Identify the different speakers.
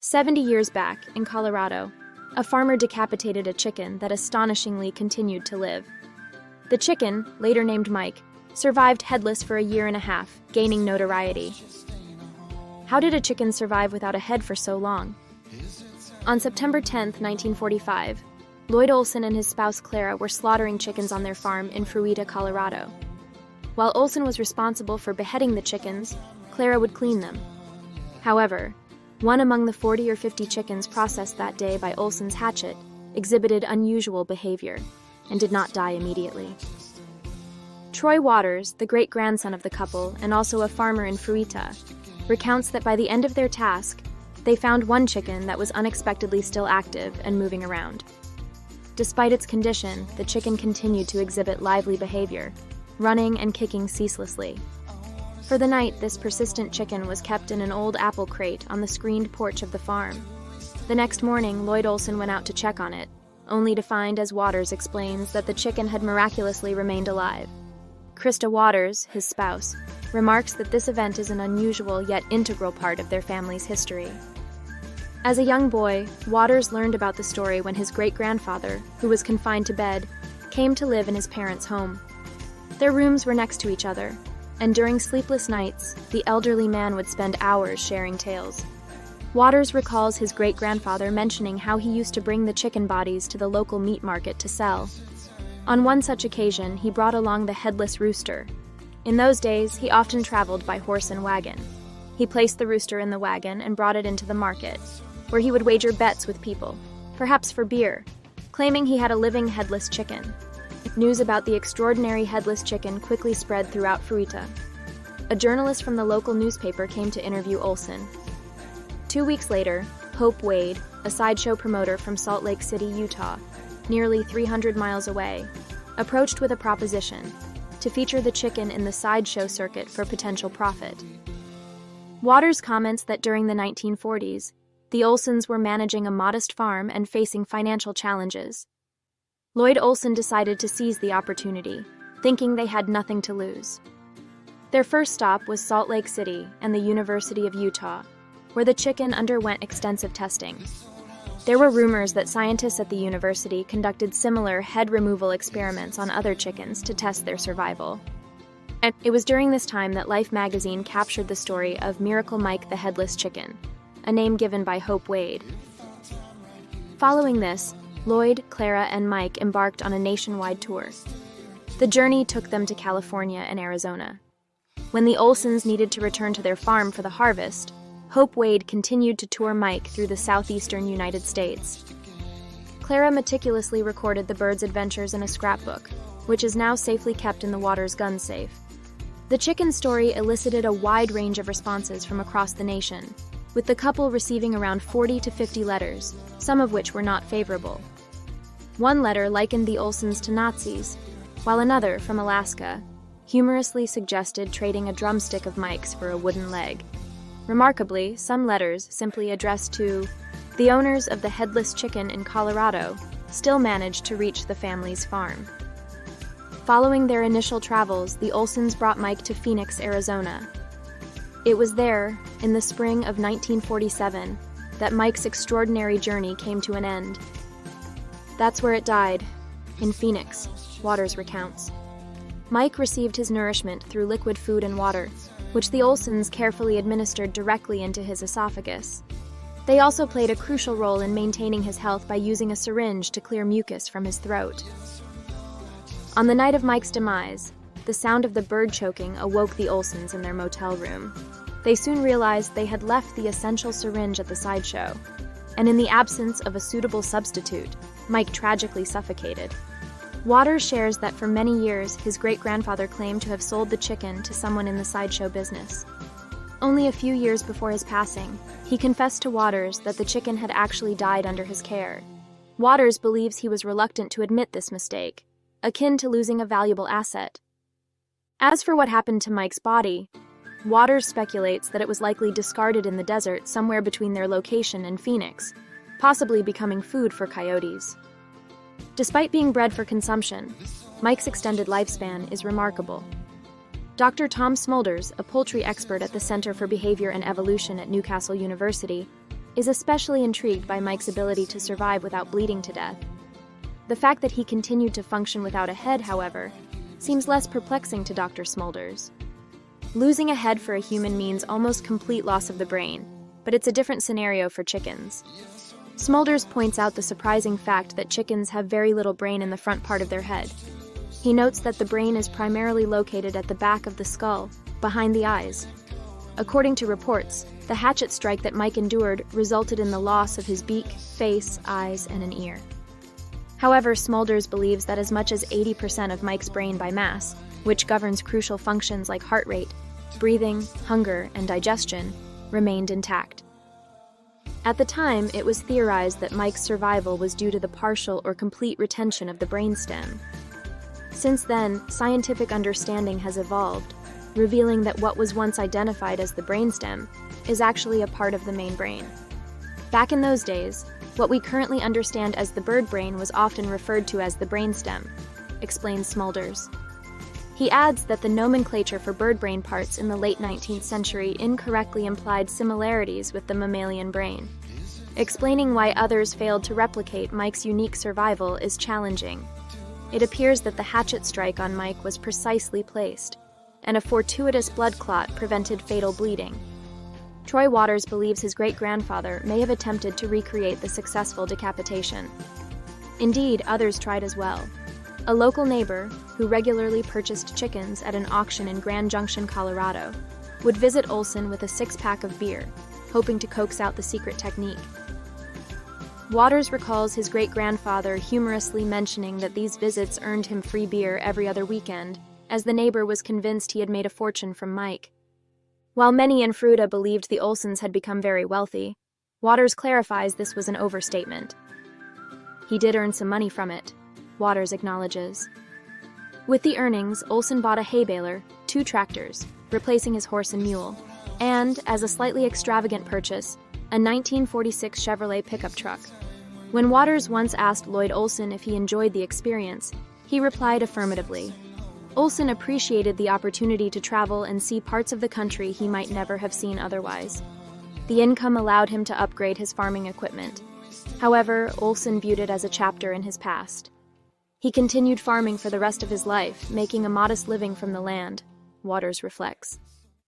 Speaker 1: 70 years back, in Colorado, a farmer decapitated a chicken that astonishingly continued to live. The chicken, later named Mike, survived headless for a year and a half, gaining notoriety. How did a chicken survive without a head for so long? On September 10, 1945, Lloyd Olsen and his spouse Clara were slaughtering chickens on their farm in Fruita, Colorado. While Olsen was responsible for beheading the chickens, Clara would clean them. However, one among the 40 or 50 chickens processed that day by Olsen's hatchet exhibited unusual behavior and did not die immediately. Troy Waters, the great-grandson of the couple and also a farmer in Fruita, recounts that by the end of their task, they found one chicken that was unexpectedly still active and moving around. Despite its condition, the chicken continued to exhibit lively behavior, running and kicking ceaselessly. For the night, this persistent chicken was kept in an old apple crate on the screened porch of the farm. The next morning, Lloyd Olsen went out to check on it, only to find, as Waters explains, that the chicken had miraculously remained alive. Krista Waters, his spouse, remarks that this event is an unusual yet integral part of their family's history. As a young boy, Waters learned about the story when his great-grandfather, who was confined to bed, came to live in his parents' home. Their rooms were next to each other, and during sleepless nights, the elderly man would spend hours sharing tales. Waters recalls his great-grandfather mentioning how he used to bring the chicken bodies to the local meat market to sell. On one such occasion, he brought along the headless rooster. In those days, he often traveled by horse and wagon. He placed the rooster in the wagon and brought it into the market, where he would wager bets with people, perhaps for beer, claiming he had a living headless chicken. News about the extraordinary headless chicken quickly spread throughout Fruita. A journalist from the local newspaper came to interview Olsen. 2 weeks later, Hope Wade, a sideshow promoter from Salt Lake City, Utah, nearly 300 miles away, approached with a proposition to feature the chicken in the sideshow circuit for potential profit. Waters comments that during the 1940s, the Olsens were managing a modest farm and facing financial challenges. Lloyd Olsen decided to seize the opportunity, thinking they had nothing to lose. Their first stop was Salt Lake City and the University of Utah, where the chicken underwent extensive testing. There were rumors that scientists at the university conducted similar head removal experiments on other chickens to test their survival. And it was during this time that Life magazine captured the story of Miracle Mike the Headless Chicken, a name given by Hope Wade. Following this, Lloyd, Clara, and Mike embarked on a nationwide tour. The journey took them to California and Arizona. When the Olsens needed to return to their farm for the harvest, Hope Wade continued to tour Mike through the southeastern United States. Clara meticulously recorded the bird's adventures in a scrapbook, which is now safely kept in the Waters gun safe. The chicken story elicited a wide range of responses from across the nation, with the couple receiving around 40 to 50 letters, some of which were not favorable. One letter likened the Olsens to Nazis, while another, from Alaska, humorously suggested trading a drumstick of Mike's for a wooden leg. Remarkably, some letters, simply addressed to the owners of the headless chicken in Colorado, still managed to reach the family's farm. Following their initial travels, the Olsens brought Mike to Phoenix, Arizona. It was there, in the spring of 1947, that Mike's extraordinary journey came to an end. That's where it died, in Phoenix, Waters recounts. Mike received his nourishment through liquid food and water, which the Olsens carefully administered directly into his esophagus. They also played a crucial role in maintaining his health by using a syringe to clear mucus from his throat. On the night of Mike's demise, the sound of the bird choking awoke the Olsens in their motel room. They soon realized they had left the essential syringe at the sideshow, and in the absence of a suitable substitute, Mike tragically suffocated. Waters shares that for many years, his great-grandfather claimed to have sold the chicken to someone in the sideshow business. Only a few years before his passing, he confessed to Waters that the chicken had actually died under his care. Waters believes he was reluctant to admit this mistake, akin to losing a valuable asset. As for what happened to Mike's body, Waters speculates that it was likely discarded in the desert somewhere between their location and Phoenix, possibly becoming food for coyotes. Despite being bred for consumption, Mike's extended lifespan is remarkable. Dr. Tom Smulders, a poultry expert at the Center for Behavior and Evolution at Newcastle University, is especially intrigued by Mike's ability to survive without bleeding to death. The fact that he continued to function without a head, however, seems less perplexing to Dr. Smulders. Losing a head for a human means almost complete loss of the brain, but it's a different scenario for chickens. Smulders points out the surprising fact that chickens have very little brain in the front part of their head. He notes that the brain is primarily located at the back of the skull, behind the eyes. According to reports, the hatchet strike that Mike endured resulted in the loss of his beak, face, eyes, and an ear. However, Smulders believes that as much as 80% of Mike's brain by mass, which governs crucial functions like heart rate, breathing, hunger, and digestion, remained intact. At the time, it was theorized that Mike's survival was due to the partial or complete retention of the brainstem. Since then, scientific understanding has evolved, revealing that what was once identified as the brainstem is actually a part of the main brain. Back in those days, what we currently understand as the bird brain was often referred to as the brainstem, explains Smulders. He adds that the nomenclature for bird brain parts in the late 19th century incorrectly implied similarities with the mammalian brain. Explaining why others failed to replicate Mike's unique survival is challenging. It appears that the hatchet strike on Mike was precisely placed, and a fortuitous blood clot prevented fatal bleeding. Troy Waters believes his great-grandfather may have attempted to recreate the successful decapitation. Indeed, others tried as well. A local neighbor, who regularly purchased chickens at an auction in Grand Junction, Colorado, would visit Olsen with a six-pack of beer, hoping to coax out the secret technique. Waters recalls his great-grandfather humorously mentioning that these visits earned him free beer every other weekend, as the neighbor was convinced he had made a fortune from Mike. While many in Fruita believed the Olsens had become very wealthy, Waters clarifies this was an overstatement. He did earn some money from it, Waters acknowledges. With the earnings, Olsen bought a hay baler, 2 tractors, replacing his horse and mule, and, as a slightly extravagant purchase, a 1946 Chevrolet pickup truck. When Waters once asked Lloyd Olsen if he enjoyed the experience, he replied affirmatively. Olsen appreciated the opportunity to travel and see parts of the country he might never have seen otherwise. The income allowed him to upgrade his farming equipment. However, Olsen viewed it as a chapter in his past. He continued farming for the rest of his life, making a modest living from the land, Waters reflects.